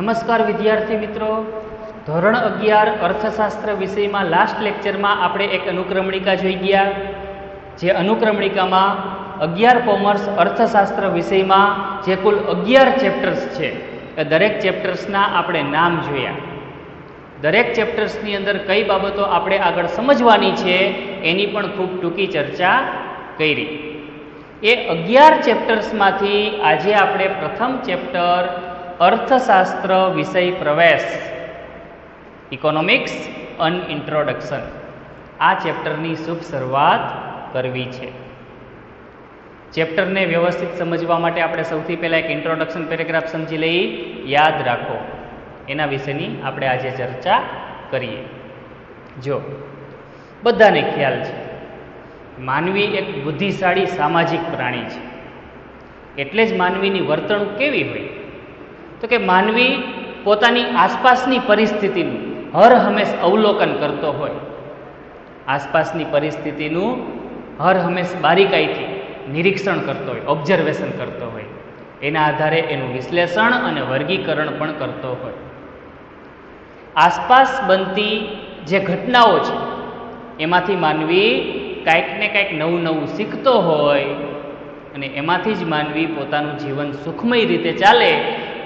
નમસ્કાર વિદ્યાર્થી મિત્રો, ધોરણ 11 અર્થશાસ્ત્ર વિષયમાં લાસ્ટ લેક્ચરમાં આપણે એક અનુક્રમણિકા જોઈ ગયા. જે અનુક્રમણિકામાં 11 કોમર્સ અર્થશાસ્ત્ર વિષયમાં જે કુલ 11 ચેપ્ટર્સ છે એ દરેક ચેપ્ટર્સના આપણે નામ જોયા. દરેક ચેપ્ટર્સની અંદર કઈ બાબતો આપણે આગળ સમજવાની છે એની પણ ખૂબ ટૂંકી ચર્ચા કરી. એ 11 ચેપ્ટર્સમાંથી આજે આપણે પ્રથમ ચેપ્ટર અર્થશાસ્ત્ર વિષય પ્રવેશ, ઇકોનોમિક્સ અન ઇન્ટ્રોડક્શન, આ ચેપ્ટરની શુભ શરૂઆત કરવી છે. ચેપ્ટરને વ્યવસ્થિત સમજવા માટે આપણે સૌથી પહેલાં એક ઇન્ટ્રોડક્શન પેરેગ્રાફ સમજી લઈ. યાદ રાખો, એના વિશેની આપણે આજે ચર્ચા કરીએ. જો બધાને ખ્યાલ છે, માનવી એક બુદ્ધિશાળી સામાજિક પ્રાણી છે. એટલે જ માનવીની વર્તણૂક કેવી હોય તો કે માનવી પોતાની આસપાસની પરિસ્થિતિનું હર હંમેશ અવલોકન કરતો હોય, આસપાસની પરિસ્થિતિનું હર હંમેશ બારીકાઈથી નિરીક્ષણ કરતો હોય, ઓબ્ઝર્વેશન કરતો હોય, એના આધારે એનું વિશ્લેષણ અને વર્ગીકરણ પણ કરતો હોય. આસપાસ બનતી જે ઘટનાઓ છે એમાંથી માનવી કાંઈક ને કાંઈક નવું નવું શીખતો હોય અને એમાંથી જ માનવી પોતાનું જીવન સુખમય રીતે ચાલે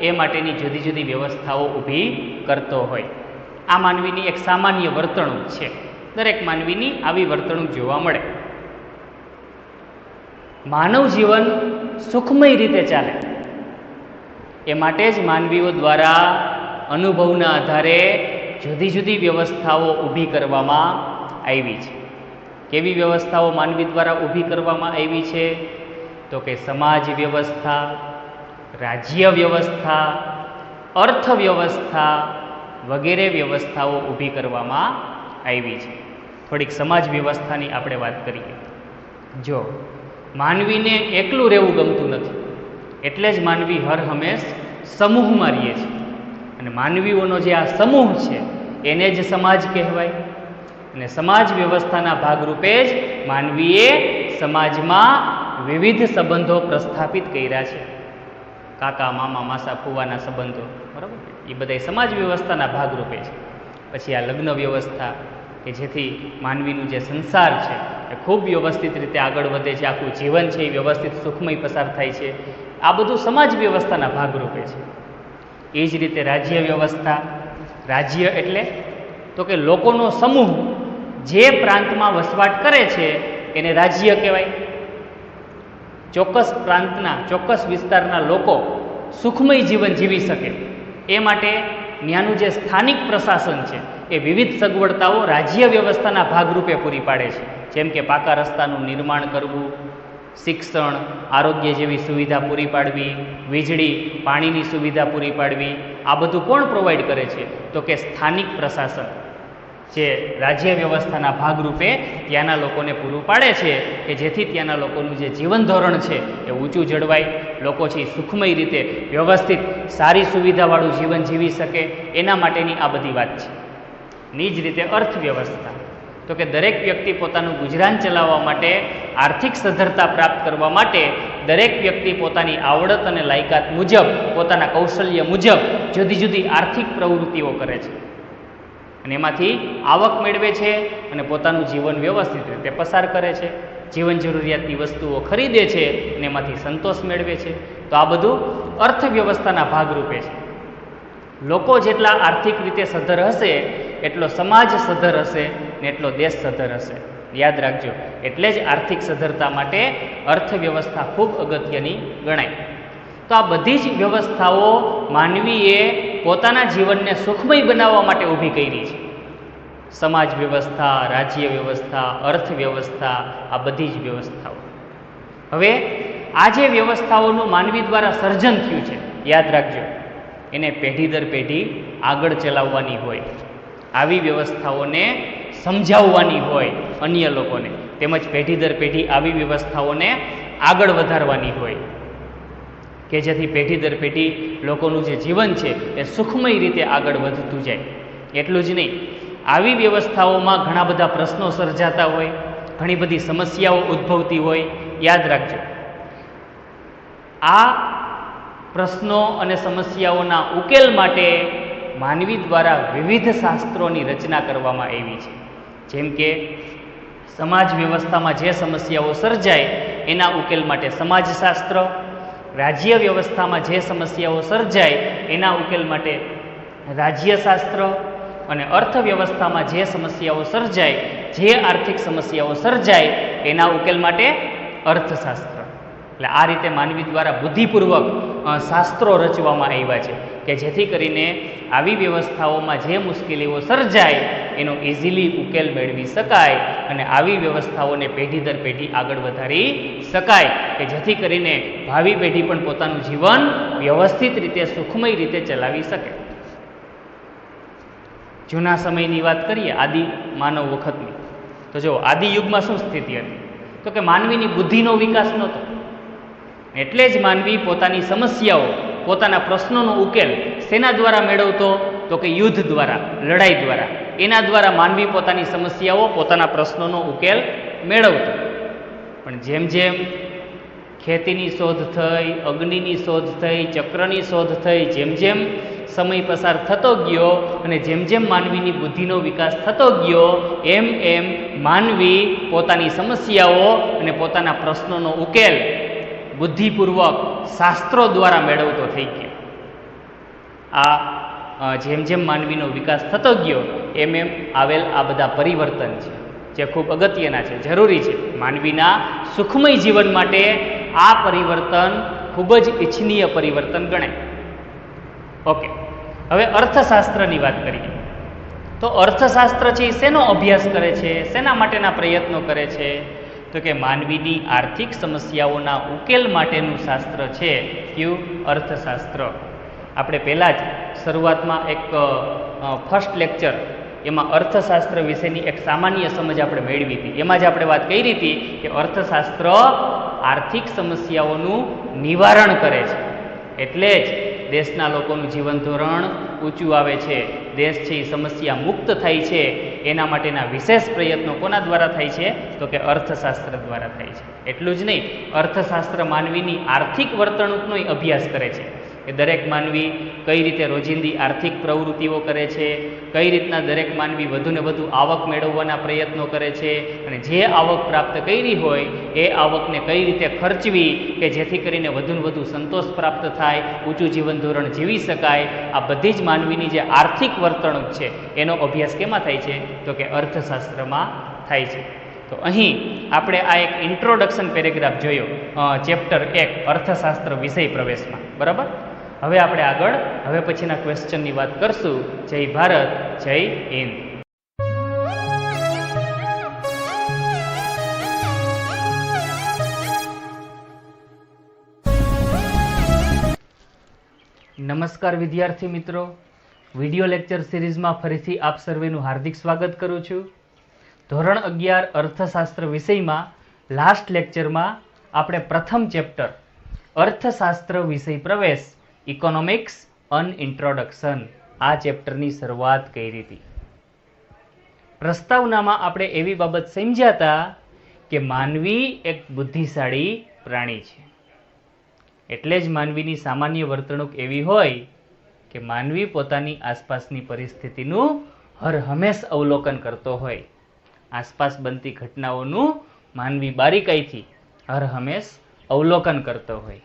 એ માટેની જુદી જુદી વ્યવસ્થાઓ ઊભી કરતો હોય. આ માનવીની એક સામાન્ય વર્તણૂક છે. દરેક માનવીની આવી વર્તણૂક જોવા મળે. માનવ જીવન સુખમય રીતે ચાલે એ માટે જ માનવીઓ દ્વારા અનુભવના આધારે જુદી જુદી વ્યવસ્થાઓ ઊભી કરવામાં આવી છે. કેવી વ્યવસ્થાઓ માનવી દ્વારા ઊભી કરવામાં આવી છે તો કે સમાજ વ્યવસ્થા, રાજ્ય વ્યવસ્થા, અર્થવ્યવસ્થા વગેરે વ્યવસ્થાઓ ઊભી કરવામાં આવી છે. થોડીક સમાજ વ્યવસ્થાની આપણે વાત કરીએ. જો માનવીને એકલું રહેવું ગમતું નથી, એટલે જ માનવી હર હંમેશ સમૂહમાં રહીએ છે. અને માનવીઓનો જે આ સમૂહ છે એને જ સમાજ કહેવાય. અને સમાજ વ્યવસ્થાના ભાગરૂપે જ માનવીએ સમાજમાં વિવિધ સંબંધો પ્રસ્થાપિત કર્યા છે. કાકા, મામા, માસા, ફુવાના સંબંધો, બરાબર, એ બધા સમાજ વ્યવસ્થાના ભાગરૂપે છે. પછી આ લગ્ન વ્યવસ્થા કે જેથી માનવીનું જે સંસાર છે એ ખૂબ વ્યવસ્થિત રીતે આગળ વધે છે, આખું જીવન છે એ વ્યવસ્થિત સુખમય પસાર થાય છે. આ બધું સમાજ વ્યવસ્થાના ભાગરૂપે છે. એ જ રીતે રાજ્ય વ્યવસ્થા. રાજ્ય એટલે તો કે લોકોનો સમૂહ જે પ્રાંતમાં વસવાટ કરે છે એને રાજ્ય કહેવાય. ચોક્કસ પ્રાંતના, ચોક્કસ વિસ્તારના લોકો સુખમય જીવન જીવી શકે એ માટે ત્યાંનું જે સ્થાનિક પ્રશાસન છે એ વિવિધ સગવડતાઓ રાજ્ય વ્યવસ્થાના ભાગરૂપે પૂરી પાડે છે. જેમ કે પાકા રસ્તાનું નિર્માણ કરવું, શિક્ષણ, આરોગ્ય જેવી સુવિધા પૂરી પાડવી, વીજળી, પાણીની સુવિધા પૂરી પાડવી, આ બધું કોણ પ્રોવાઈડ કરે છે તો કે સ્થાનિક પ્રશાસન, જે રાજ્ય વ્યવસ્થાના ભાગરૂપે ત્યાંના લોકોને પૂરું પાડે છે કે જેથી ત્યાંના લોકોનું જે જીવન ધોરણ છે એ ઊંચું જળવાય, લોકો છે સુખમય રીતે વ્યવસ્થિત સારી સુવિધાવાળું જીવન જીવી શકે, એના માટેની આ બધી વાત છે. ની જ રીતે અર્થવ્યવસ્થા તો કે દરેક વ્યક્તિ પોતાનું ગુજરાન ચલાવવા માટે, આર્થિક સદ્ધરતા પ્રાપ્ત કરવા માટે દરેક વ્યક્તિ પોતાની આવડત અને લાયકાત મુજબ, પોતાના કૌશલ્ય મુજબ જુદી જુદી આર્થિક પ્રવૃત્તિઓ કરે છે અને એમાંથી આવક મેળવે છે અને પોતાનું જીવન વ્યવસ્થિત રીતે પસાર કરે છે. જીવન જરૂરિયાતની વસ્તુઓ ખરીદે છે અને એમાંથી સંતોષ મેળવે છે. તો આ બધું અર્થવ્યવસ્થાના ભાગરૂપે છે. લોકો જેટલા આર્થિક રીતે સદ્ધર હશે એટલો સમાજ સદ્ધર હશે ને એટલો દેશ સદ્ધર હશે. યાદ રાખજો. એટલે જ આર્થિક સદ્ધરતા માટે અર્થવ્યવસ્થા ખૂબ અગત્યની ગણાય. તો આ બધી જ વ્યવસ્થાઓ માનવીએ પોતાના જીવનને સુખમય બનાવવા માટે ઊભી કરી છે. સમાજ વ્યવસ્થા, રાજ્ય વ્યવસ્થા, અર્થવ્યવસ્થા, આ બધી જ વ્યવસ્થાઓ. હવે આ જે વ્યવસ્થાઓનું માનવી દ્વારા સર્જન થયું છે, યાદ રાખજો, એને પેઢી દર પેઢી આગળ ચલાવવાની હોય, આવી વ્યવસ્થાઓને સમજાવવાની હોય અન્ય લોકોને, તેમજ પેઢી દર પેઢી આવી વ્યવસ્થાઓને આગળ વધારવાની હોય કે જેથી પેઢી દર પેઢી લોકોનું જે જીવન છે એ સુખમય રીતે આગળ વધતું જાય. એટલું જ નહીં, આવી વ્યવસ્થાઓમાં ઘણા બધા પ્રશ્નો સર્જાતા હોય, ઘણી બધી સમસ્યાઓ ઉદ્ભવતી હોય. યાદ રાખજો, આ પ્રશ્નો અને સમસ્યાઓના ઉકેલ માટે માનવી દ્વારા વિવિધ શાસ્ત્રોની રચના કરવામાં આવી છે. જેમ કે સમાજ વ્યવસ્થામાં જે સમસ્યાઓ સર્જાય એના ઉકેલ માટે સમાજશાસ્ત્ર, રાજ્ય વ્યવસ્થામાં જે સમસ્યાઓ સર્જાય એના ઉકેલ માટે રાજ્યશાસ્ત્ર, અને અર્થવ્યવસ્થામાં જે સમસ્યાઓ સર્જાય, જે આર્થિક સમસ્યાઓ સર્જાય એના ઉકેલ માટે અર્થશાસ્ત્ર. એટલે આ રીતે માનવી દ્વારા બુદ્ધિપૂર્વક શાસ્ત્રો રચવામાં આવ્યા છે કે જેથી કરીને આવી વ્યવસ્થાઓમાં જે મુશ્કેલીઓ સર્જાય એનો ઇઝીલી ઉકેલ મેળવી શકાય અને આવી વ્યવસ્થાઓને પેઢી દર પેઢી આગળ વધારી શકાય કે જેથી કરીને ભાવિ પેઢી પણ પોતાનું જીવન વ્યવસ્થિત રીતે સુખમય રીતે ચલાવી શકે. જૂના સમયની વાત કરીએ, આદિ માનવ વખતની, તો જો આદિ યુગમાં શું સ્થિતિ હતી? તો કે માનવીની બુદ્ધિનો વિકાસ નહોતો, એટલે જ માનવી પોતાની સમસ્યાઓ, પોતાના પ્રશ્નોનો ઉકેલ શેના દ્વારા મેળવતો? તો કે યુદ્ધ દ્વારા, લડાઈ દ્વારા. એના દ્વારા માનવી પોતાની સમસ્યાઓ, પોતાના પ્રશ્નોનો ઉકેલ મેળવતો. પણ જેમ જેમ ખેતીની શોધ થઈ, અગ્નિની શોધ થઈ, ચક્રની શોધ થઈ, જેમ જેમ સમય પસાર થતો ગયો અને જેમ જેમ માનવીની બુદ્ધિનો વિકાસ થતો ગયો એમ એમ માનવી પોતાની સમસ્યાઓ અને પોતાના પ્રશ્નોનો ઉકેલ બુદ્ધિપૂર્વક શાસ્ત્રો દ્વારા મેળવતો થઈ ગયો. આ જેમ જેમ માનવીનો વિકાસ થતો ગયો એમ એમ આવેલ આ બધા પરિવર્તન છે જે ખૂબ અગત્યના છે, જરૂરી છે. માનવીના સુખમય જીવન માટે આ પરિવર્તન ખૂબ જ ઇચ્છનીય પરિવર્તન ગણાય. ઓકે, હવે અર્થશાસ્ત્રની વાત કરીએ. તો અર્થશાસ્ત્ર છે એ શેનો અભ્યાસ કરે છે, શેના માટેના પ્રયત્નો કરે છે? તો કે માનવીની આર્થિક સમસ્યાઓના ઉકેલ માટેનું શાસ્ત્ર છે કયું? અર્થશાસ્ત્ર. આપણે પહેલાં જ શરૂઆતમાં એક ફર્સ્ટ લેક્ચર એમાં અર્થશાસ્ત્ર વિશેની એક સામાન્ય સમજ આપણે મેળવી હતી. એમાં જ આપણે વાત કરી હતી કે અર્થશાસ્ત્ર આર્થિક સમસ્યાઓનું નિવારણ કરે છે, એટલે જ દેશના લોકોનું જીવન ધોરણ ઊંચું આવે છે, દેશ છે એ સમસ્યા મુક્ત થાય છે. એના માટેના વિશેષ પ્રયત્નો કોના દ્વારા થાય છે? તો કે અર્થશાસ્ત્ર દ્વારા થાય છે. એટલું જ નહીં, અર્થશાસ્ત્ર માનવીની આર્થિક વર્તણૂકનો અભ્યાસ કરે છે કે દરેક માનવી કઈ રીતે રોજિંદી આર્થિક પ્રવૃત્તિઓ કરે છે, કઈ રીતના દરેક માનવી વધુને વધુ આવક મેળવવાના પ્રયત્નો કરે છે, અને જે આવક પ્રાપ્ત કરી હોય એ આવકને કઈ રીતે ખર્ચવી કે જેથી કરીને વધુને વધુ સંતોષ પ્રાપ્ત થાય, ઊંચું જીવન ધોરણ જીવી શકાય. આ બધી જ માનવીની જે આર્થિક વર્તણૂક છે એનો અભ્યાસ કેમાં થાય છે? તો કે અર્થશાસ્ત્રમાં થાય છે. તો અહીં આપણે આ એક ઇન્ટ્રોડક્શન પેરેગ્રાફ જોયો, ચેપ્ટર 1 અર્થશાસ્ત્ર વિષય પ્રવેશમાં, બરાબર. હવે આપણે આગળ હવે પછીના ક્વેશ્ચનની વાત કરશું. જય ભારત, જય હિન્દ. નમસ્કાર વિદ્યાર્થી મિત્રો, વિડિયો લેક્ચર સિરીઝમાં ફરીથી આપ સર્વેનું હાર્દિક સ્વાગત કરું છું. ધોરણ 11 અર્થશાસ્ત્ર વિષયમાં લાસ્ટ લેક્ચરમાં આપણે પ્રથમ ચેપ્ટર અર્થશાસ્ત્ર વિષય પ્રવેશ ઇકોનોમિક્સ અન ઇન્ટ્રોડક્શન આ ચેપ્ટરની શરૂઆત કરી હતી. પ્રસ્તાવનામાં આપણે એવી બાબત સમજ્યા હતા કે માનવી એક બુદ્ધિશાળી પ્રાણી છે, એટલે જ માનવીની સામાન્ય વર્તણૂક એવી હોય કે માનવી પોતાની આસપાસની પરિસ્થિતિનું હર હંમેશ અવલોકન કરતો હોય. આસપાસ બનતી ઘટનાઓનું માનવી બારીકાઈથી હર હંમેશ અવલોકન કરતો હોય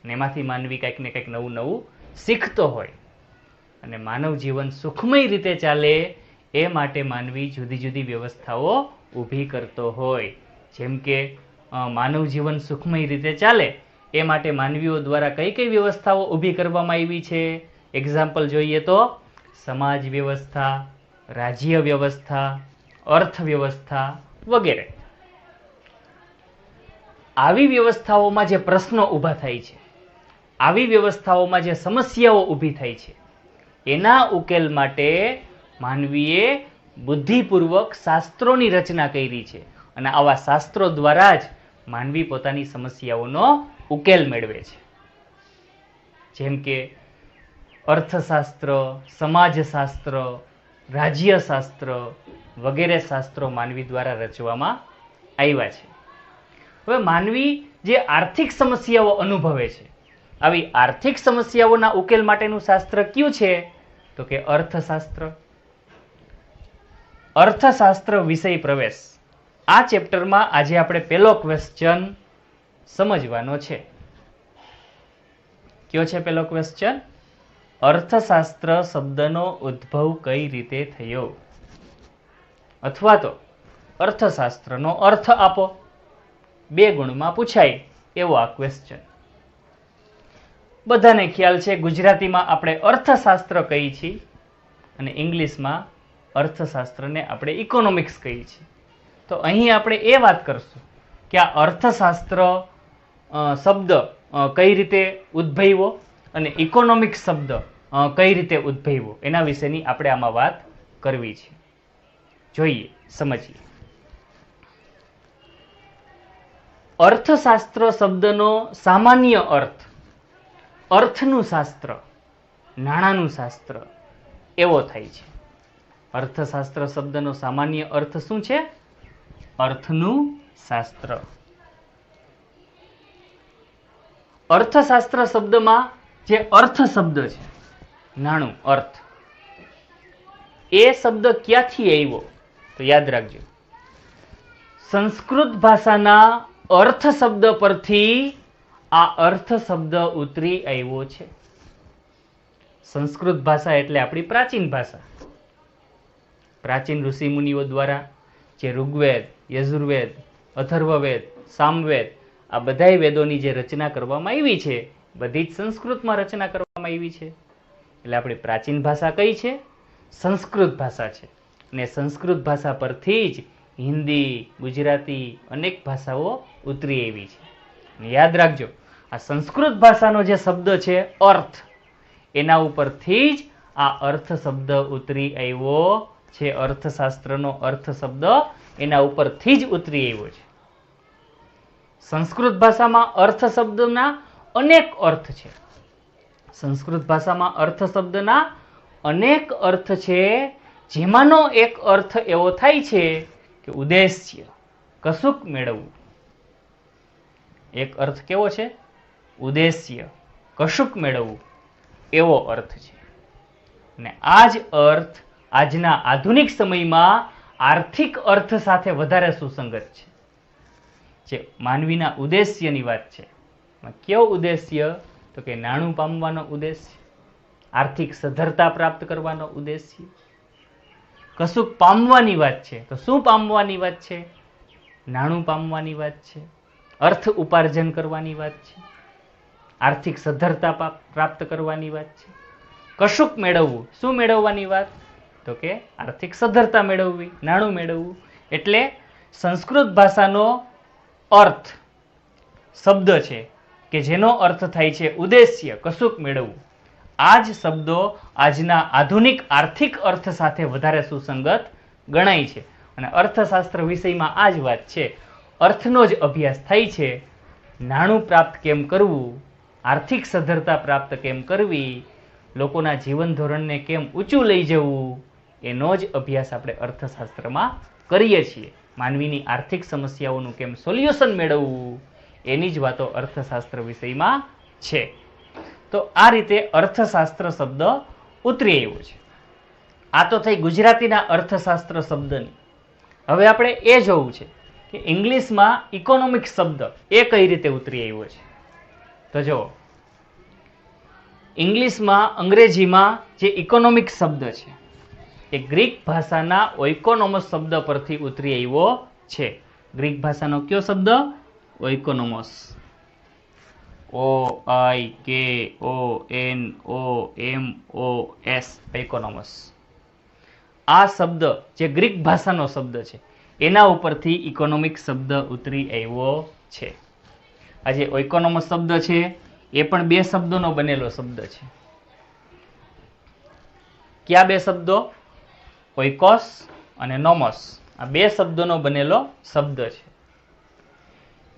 અને એમાંથી માનવી કંઈક ને કંઈક નવું નવું શીખતો હોય. અને માનવ જીવન સુખમય રીતે ચાલે એ માટે માનવી જુદી જુદી વ્યવસ્થાઓ ઊભી કરતો હોય. જેમ કે માનવ જીવન સુખમય રીતે ચાલે એ માટે માનવીઓ દ્વારા કઈ કઈ વ્યવસ્થાઓ ઊભી કરવામાં આવી છે? એક્ઝામ્પલ જોઈએ તો સમાજ વ્યવસ્થા, રાજ્ય વ્યવસ્થા, અર્થવ્યવસ્થા વગેરે. આવી વ્યવસ્થાઓમાં જે પ્રશ્નો ઊભા થાય છે, આવી વ્યવસ્થાઓમાં જે સમસ્યાઓ ઊભી થાય છે એના ઉકેલ માટે માનવીએ બુદ્ધિપૂર્વક શાસ્ત્રોની રચના કરી છે અને આવા શાસ્ત્રો દ્વારા જ માનવી પોતાની સમસ્યાઓનો ઉકેલ મેળવે છે. જેમ કે અર્થશાસ્ત્ર, સમાજશાસ્ત્ર, રાજ્યશાસ્ત્ર વગેરે શાસ્ત્રો માનવી દ્વારા રચવામાં આવ્યા છે. હવે માનવી જે આર્થિક સમસ્યાઓ અનુભવે છે આવી આર્થિક સમસ્યાઓના ઉકેલ માટેનું શાસ્ત્ર કયું છે? તો કે અર્થશાસ્ત્ર. અર્થશાસ્ત્ર વિષય પ્રવેશ. આ ચેપ્ટરમાં આજે આપણે પહેલો ક્વેશ્ચન સમજવાનો છે. કયો છે પહેલો ક્વેશ્ચન? અર્થશાસ્ત્ર શબ્દનો ઉદ્ભવ કઈ રીતે થયો, અથવા તો અર્થશાસ્ત્રનો અર્થ આપો. 2 ગુણમાં પૂછાય એવો આ ક્વેશ્ચન. બધાને ખ્યાલ છે ગુજરાતીમાં આપણે અર્થશાસ્ત્ર કહીએ છીએ અને ઇંગ્લિશમાં અર્થશાસ્ત્રને આપણે ઇકોનોમિક્સ કહીએ છીએ. તો અહીં આપણે એ વાત કરશું કે આ અર્થશાસ્ત્ર શબ્દ કઈ રીતે ઉદ્ભવ્યો અને ઇકોનોમિક્સ શબ્દ કઈ રીતે ઉદ્ભવ્યો એના વિશેની આપણે આમાં વાત કરવી છે. જોઈએ, સમજીએ. અર્થશાસ્ત્ર શબ્દનો સામાન્ય અર્થ અર્થનું શાસ્ત્ર, નાણાંનું શાસ્ત્ર એવો થાય છે. અર્થશાસ્ત્ર શબ્દનો સામાન્ય અર્થ શું છે? અર્થનું શાસ્ત્ર. અર્થશાસ્ત્ર શબ્દમાં જે અર્થ શબ્દ છે, નાણું, અર્થ, એ શબ્દ ક્યાંથી આવ્યો? તો યાદ રાખજો, સંસ્કૃત ભાષાના અર્થ શબ્દ પરથી આ અર્થ શબ્દ ઉતરી આવ્યો છે. સંસ્કૃત ભાષા એટલે આપણી પ્રાચીન ભાષા. પ્રાચીન ઋષિ મુનિઓ દ્વારા જે ઋગ્વેદ, યજુર્વેદ, અથર્વવેદ, સામવેદ, આ બધાય વેદોની જે રચના કરવામાં આવી છે, બધી જ સંસ્કૃતમાં રચના કરવામાં આવી છે. એટલે આપણી પ્રાચીન ભાષા કઈ છે? સંસ્કૃત ભાષા છે. અને સંસ્કૃત ભાષા પરથી જ હિન્દી, ગુજરાતી, અનેક ભાષાઓ ઉતરી આવી છે. અને યાદ રાખજો, આ સંસ્કૃત ભાષાનો જે શબ્દ છે અર્થ, એના ઉપરથી જ આ અર્થ શબ્દ ઉતરી આવ્યો છે. અર્થશાસ્ત્રનો અર્થ શબ્દ એના ઉપરથી જ ઉતરી આવ્યો છે. સંસ્કૃત ભાષામાં અર્થ શબ્દના અનેક અર્થ છે. સંસ્કૃત ભાષામાં અર્થ શબ્દના અનેક અર્થ છે, જેમાંનો એક અર્થ એવો થાય છે કે ઉદ્દેશ્ય, કશુંક મેળવવું. એક અર્થ કેવો છે? ઉદ્દેશ્ય, કશુંક મેળવવું એવો અર્થ છે. અને આ જ અર્થ આજના આધુનિક સમયમાં આર્થિક અર્થ સાથે વધારે સુસંગત છે. જે માનવીના ઉદ્દેશ્યની વાત છે. કેવો ઉદ્દેશ્ય? તો કે નાણું પામવાનો ઉદ્દેશ્ય, આર્થિક સધ્ધરતા પ્રાપ્ત કરવાનો ઉદ્દેશ્ય. કશુંક પામવાની વાત છે. તો શું પામવાની વાત છે? નાણું પામવાની વાત છે, અર્થ ઉપાર્જન કરવાની વાત છે, આર્થિક સદ્ધરતા પ્રાપ્ત કરવાની વાત છે. કશુંક મેળવવું, શું મેળવવાની વાત? તો કે આર્થિક સદ્ધરતા મેળવવી, નાણું મેળવવું. એટલે સંસ્કૃત ભાષાનો અર્થ શબ્દ છે કે જેનો અર્થ થાય છે ઉદ્દેશ્ય, કશુંક મેળવવું. આ જ શબ્દો આજના આધુનિક આર્થિક અર્થ સાથે વધારે સુસંગત ગણાય છે. અને અર્થશાસ્ત્ર વિષયમાં આ જ વાત છે. અર્થનો જ અભ્યાસ થાય છે. નાણું પ્રાપ્ત કેમ કરવું, આર્થિક સદ્ધરતા પ્રાપ્ત કેમ કરવી, લોકોના જીવન ધોરણને કેમ ઊંચું લઈ જવું, એનો જ અભ્યાસ આપણે અર્થશાસ્ત્રમાં કરીએ છીએ. માનવીની આર્થિક સમસ્યાઓનું કેમ સોલ્યુશન મેળવવું, એની જ વાતો અર્થશાસ્ત્ર વિષયમાં છે. તો આ રીતે અર્થશાસ્ત્ર શબ્દ ઉતરી આવ્યો છે. આ તો થઈ ગુજરાતીના અર્થશાસ્ત્ર શબ્દની. હવે આપણે એ જોવું છે કે ઇંગ્લિશમાં ઇકોનોમિક્સ શબ્દ એ કઈ રીતે ઉતરી આવ્યો છે. તો જુઓ, ઇંગ્લિશમાં, અંગ્રેજીમાં જે ઇકોનોમિક્સ શબ્દ છે એ ગ્રીક ભાષાના ઓઇકોનોમસ શબ્દ પરથી ઉતરી આવ્યો છે. ગ્રીક ભાષાનો કયો શબ્દ? ઓઇકોનોમસ. OIKONOMOS, ઓઇકોનોમસ. આ શબ્દ જે ગ્રીક ભાષાનો શબ્દ છે એના ઉપરથી ઇકોનોમિક શબ્દ ઉતરી આવ્યો છે. આ જે ઓઇકોનોમસ શબ્દ છે એ પણ 2 શબ્દોનો બનેલો શબ્દ છે. કયા 2 શબ્દો? ઓઇકોસ અને નોમોસ. આ 2 શબ્દોનો બનેલો શબ્દ છે.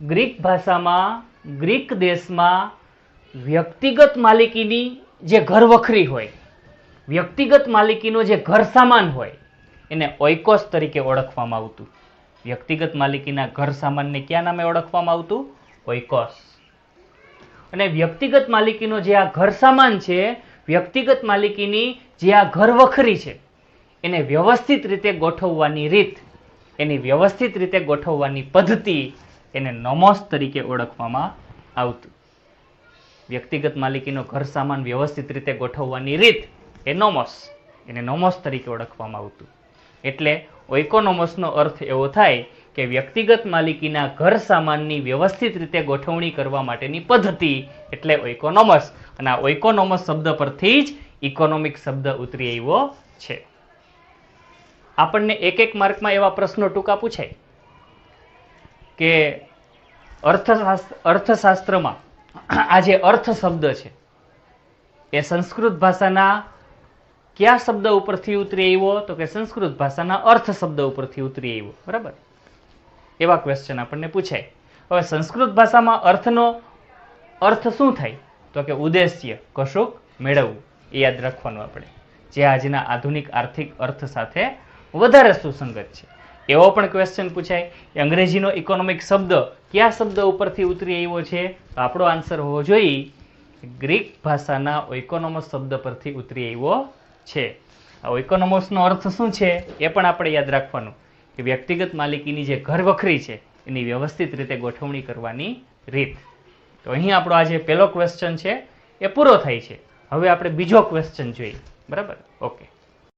ગ્રીક ભાષામાં, ગ્રીક દેશમાં વ્યક્તિગત માલિકીની જે ઘર વખરી હોય, વ્યક્તિગત માલિકીનો જે ઘર સામાન હોય, એને ઓઇકોસ તરીકે ઓળખવામાં આવતું. વ્યક્તિગત માલિકીના ઘર સામાનને કયા નામે ઓળખવામાં આવતું? ઓઇકોસ. અને વ્યક્તિગત માલિકીનો જે આ ઘર સામાન છે, વ્યક્તિગત માલિકીની જે આ ઘર વખરી છે, એને વ્યવસ્થિત રીતે ગોઠવવાની રીત, એની વ્યવસ્થિત રીતે ગોઠવવાની પદ્ધતિ, એને નોમોસ તરીકે ઓળખવામાં આવતું. વ્યક્તિગત માલિકીનો ઘર સામાન વ્યવસ્થિત રીતે ગોઠવવાની રીત એ નોમોસ, એને નોમોસ તરીકે ઓળખવામાં આવતું. એટલે ઓઇકોનોમસનો અર્થ એવો થાય કે વ્યક્તિગત માલિકીના ઘર સામાનની વ્યવસ્થિત રીતે ગોઠવણી કરવા માટેની પદ્ધતિ એટલે ઓઇકોનોમસ. અને આ ઓઇકોનોમસ શબ્દ પરથી જ ઇકોનોમિક શબ્દ ઉતરી આવ્યો છે. આપણને એક એક માર્કમાં એવા પ્રશ્નો ટૂંકા પૂછાય કે અર્થશાસ્ત્રમાં આ જે અર્થ શબ્દ છે એ સંસ્કૃત ભાષાના કયા શબ્દ ઉપરથી ઉતરી આવ્યો? તો કે સંસ્કૃત ભાષાના અર્થ શબ્દ ઉપરથી ઉતરી આવ્યો. બરાબર, એવા ક્વેશ્ચન આપણને પૂછાય. હવે સંસ્કૃત ભાષામાં અર્થનો અર્થ શું થાય? તો કે ઉદ્દેશ્ય, કશુંક મેળવવું. એ યાદ રાખવાનું આપણે, જે આજના આધુનિક આર્થિક અર્થ સાથે વધારે સુસંગત છે. એવો પણ ક્વેશ્ચન પૂછાય કે અંગ્રેજીનો ઇકોનોમિક શબ્દ કયા શબ્દ ઉપરથી ઉતરી આવ્યો છે? તો આપણો આન્સર હોવો જોઈએ ગ્રીક ભાષાના ઓઇકોનોમસ શબ્દ પરથી ઉતરી આવ્યો છે. આ ઓઇકોનોમસનો અર્થ શું છે એ પણ આપણે યાદ રાખવાનું કે વ્યક્તિગત માલિકીની જે ઘર વખરી છે એની વ્યવસ્થિત રીતે ગોઠવણી કરવાની રીત. તો અહીં આપણો આ જે પહેલો ક્વેશ્ચન છે એ પૂરો થાય છે. હવે આપણે બીજો ક્વેશ્ચન જોઈએ. બરાબર, ઓકે.